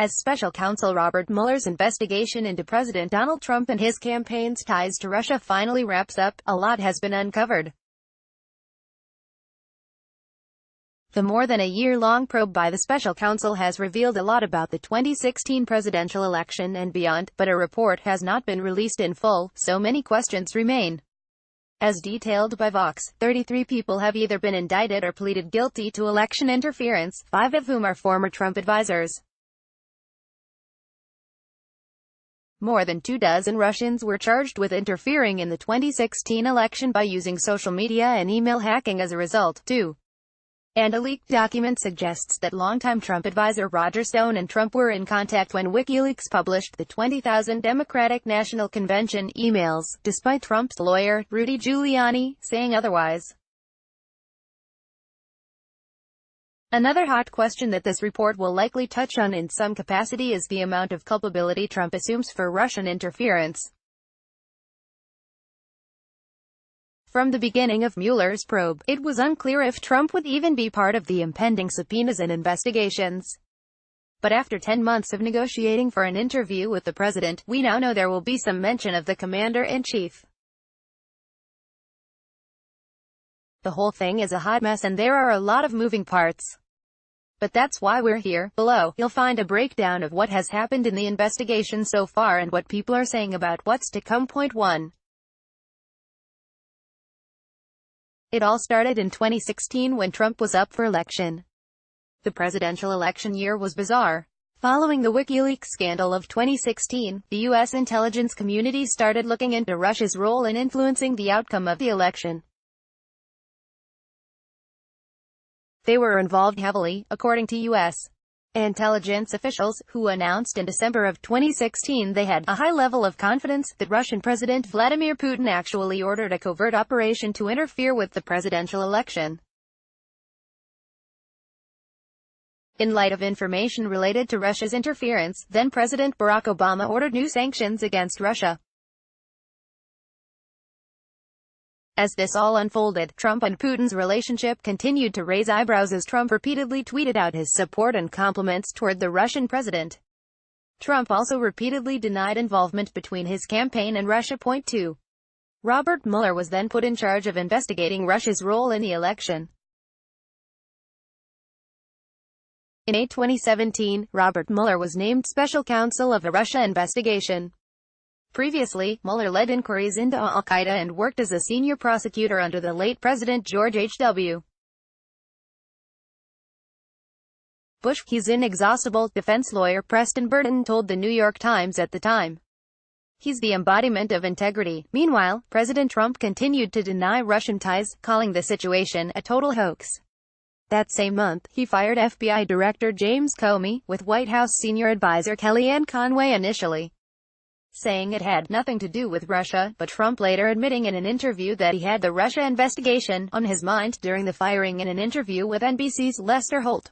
As special counsel Robert Mueller's investigation into President Donald Trump and his campaign's ties to Russia finally wraps up, a lot has been uncovered. The more than a year-long probe by the special counsel has revealed a lot about the 2016 presidential election and beyond, but a report has not been released in full, so many questions remain. As detailed by Vox, 33 people have either been indicted or pleaded guilty to election interference, 5 of whom are former Trump advisors. More than 24 Russians were charged with interfering in the 2016 election by using social media and email hacking as a result, too. And a leaked document suggests that longtime Trump advisor Roger Stone and Trump were in contact when WikiLeaks published the 20,000 Democratic National Convention emails, despite Trump's lawyer, Rudy Giuliani, saying otherwise. Another hot question that this report will likely touch on in some capacity is the amount of culpability Trump assumes for Russian interference. From the beginning of Mueller's probe, it was unclear if Trump would even be part of the impending subpoenas and investigations. But after 10 months of negotiating for an interview with the president, we now know there will be some mention of the commander-in-chief. The whole thing is a hot mess and there are a lot of moving parts. But that's why we're here. Below, you'll find a breakdown of what has happened in the investigation so far and what people are saying about what's to come. Point 1. It all started in 2016 when Trump was up for election. The presidential election year was bizarre. Following the WikiLeaks scandal of 2016, the U.S. intelligence community started looking into Russia's role in influencing the outcome of the election. They were involved heavily, according to U.S. intelligence officials, who announced in December of 2016 they had a high level of confidence that Russian President Vladimir Putin actually ordered a covert operation to interfere with the presidential election. In light of information related to Russia's interference, then President Barack Obama ordered new sanctions against Russia. As this all unfolded, Trump and Putin's relationship continued to raise eyebrows as Trump repeatedly tweeted out his support and compliments toward the Russian president. Trump also repeatedly denied involvement between his campaign and Russia. Point 2. Robert Mueller was then put in charge of investigating Russia's role in the election. In May 2017, Robert Mueller was named special counsel of a Russia investigation. Previously, Mueller led inquiries into al-Qaeda and worked as a senior prosecutor under the late President George H.W. Bush. His inexhaustible defense lawyer Preston Burton told the New York Times at the time. He's the embodiment of integrity. Meanwhile, President Trump continued to deny Russian ties, calling the situation a total hoax. That same month, he fired FBI Director James Comey, with White House senior advisor Kellyanne Conway initially saying it had nothing to do with Russia, but Trump later admitting in an interview that he had the Russia investigation on his mind during the firing in an interview with NBC's Lester Holt.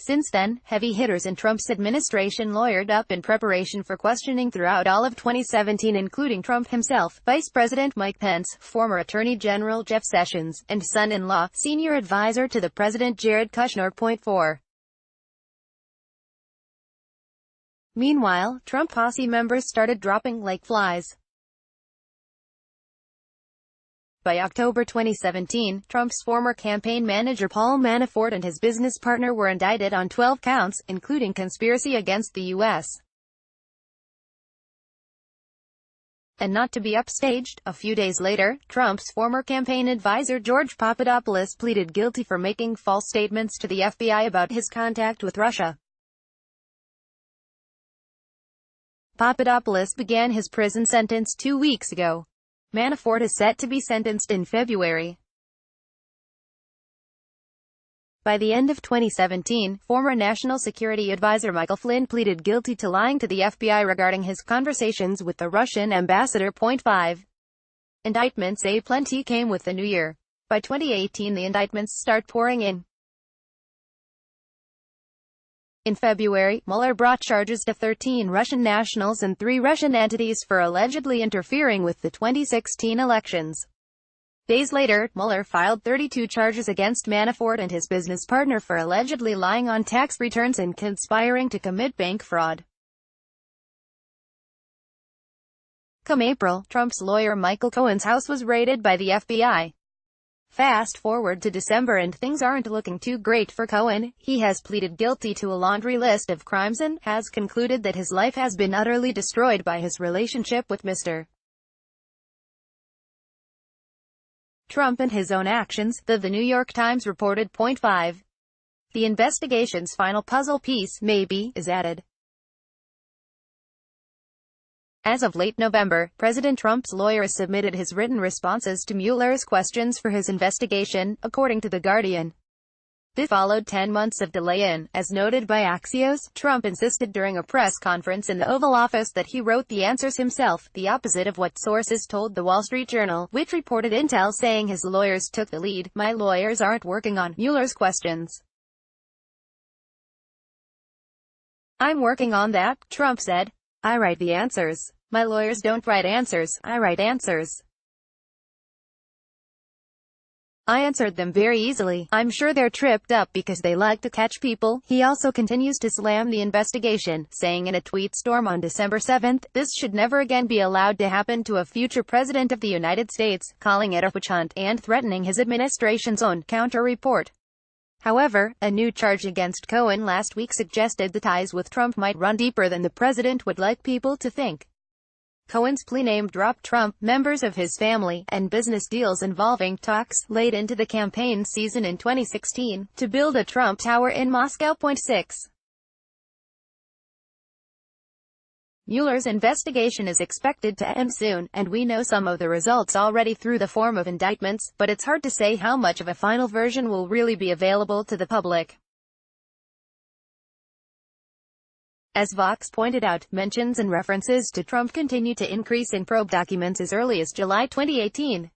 Since then, heavy hitters in Trump's administration lawyered up in preparation for questioning throughout all of 2017, including Trump himself, Vice President Mike Pence, former Attorney General Jeff Sessions, and son-in-law, senior advisor to the president Jared Kushner. Point 4. Meanwhile, Trump posse members started dropping like flies. By October 2017, Trump's former campaign manager Paul Manafort and his business partner were indicted on 12 counts, including conspiracy against the U.S. And not to be upstaged, a few days later, Trump's former campaign advisor George Papadopoulos pleaded guilty for making false statements to the FBI about his contact with Russia. Papadopoulos began his prison sentence 2 weeks ago. Manafort is set to be sentenced in February. By the end of 2017, former National Security Advisor Michael Flynn pleaded guilty to lying to the FBI regarding his conversations with the Russian ambassador. Point 5. Indictments aplenty came with the new year. By 2018 the indictments start pouring in. In February, Mueller brought charges to 13 Russian nationals and 3 Russian entities for allegedly interfering with the 2016 elections. Days later, Mueller filed 32 charges against Manafort and his business partner for allegedly lying on tax returns and conspiring to commit bank fraud. Come April, Trump's lawyer Michael Cohen's house was raided by the FBI. Fast forward to December and things aren't looking too great for Cohen. He has pleaded guilty to a laundry list of crimes and has concluded that his life has been utterly destroyed by his relationship with Mr. Trump and his own actions, the New York Times reported. 5. The investigation's final puzzle piece, maybe, is added. As of late November, President Trump's lawyers submitted his written responses to Mueller's questions for his investigation, according to The Guardian. This followed 10 months of delay in, as noted by Axios, Trump insisted during a press conference in the Oval Office that he wrote the answers himself, the opposite of what sources told The Wall Street Journal, which reported intel saying his lawyers took the lead. "My lawyers aren't working on Mueller's questions. I'm working on that," Trump said. "I write the answers. My lawyers don't write answers, I write answers. I answered them very easily. I'm sure they're tripped up because they like to catch people." He also continues to slam the investigation, saying in a tweet storm on December 7, "This should never again be allowed to happen to a future president of the United States," calling it a witch hunt, and threatening his administration's own counter-report. However, a new charge against Cohen last week suggested the ties with Trump might run deeper than the president would like people to think. Cohen's plea name-dropped Trump, members of his family, and business deals involving talks, late into the campaign season in 2016, to build a Trump Tower in Moscow. 6. Mueller's investigation is expected to end soon, and we know some of the results already through the form of indictments, but it's hard to say how much of a final version will really be available to the public. As Vox pointed out, mentions and references to Trump continue to increase in probe documents as early as July 2018.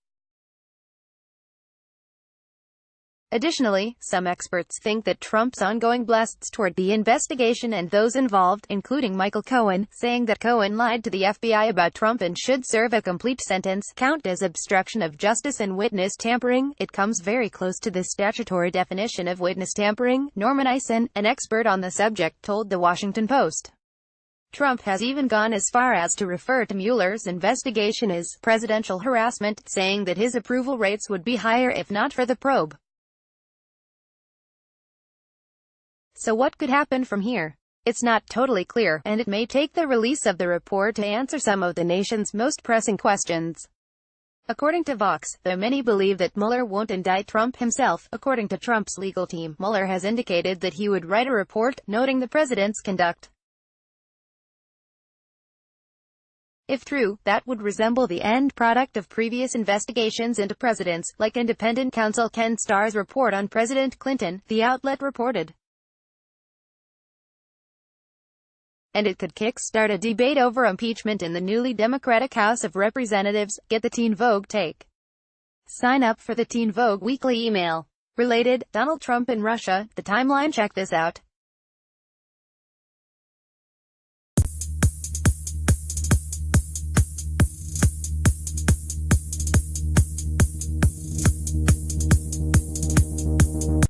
Additionally, some experts think that Trump's ongoing blasts toward the investigation and those involved, including Michael Cohen, saying that Cohen lied to the FBI about Trump and should serve a complete sentence, count as obstruction of justice and witness tampering. It comes very close to the statutory definition of witness tampering, Norman Eisen, an expert on the subject, told The Washington Post. Trump has even gone as far as to refer to Mueller's investigation as presidential harassment, saying that his approval rates would be higher if not for the probe. So what could happen from here? It's not totally clear, and it may take the release of the report to answer some of the nation's most pressing questions. According to Vox, though many believe that Mueller won't indict Trump himself, according to Trump's legal team, Mueller has indicated that he would write a report, noting the president's conduct. If true, that would resemble the end product of previous investigations into presidents, like independent counsel Ken Starr's report on President Clinton, the outlet reported. And it could kick-start a debate over impeachment in the newly Democratic House of Representatives. Get the Teen Vogue take. Sign up for the Teen Vogue weekly email. Related, Donald Trump in Russia, the timeline. Check this out.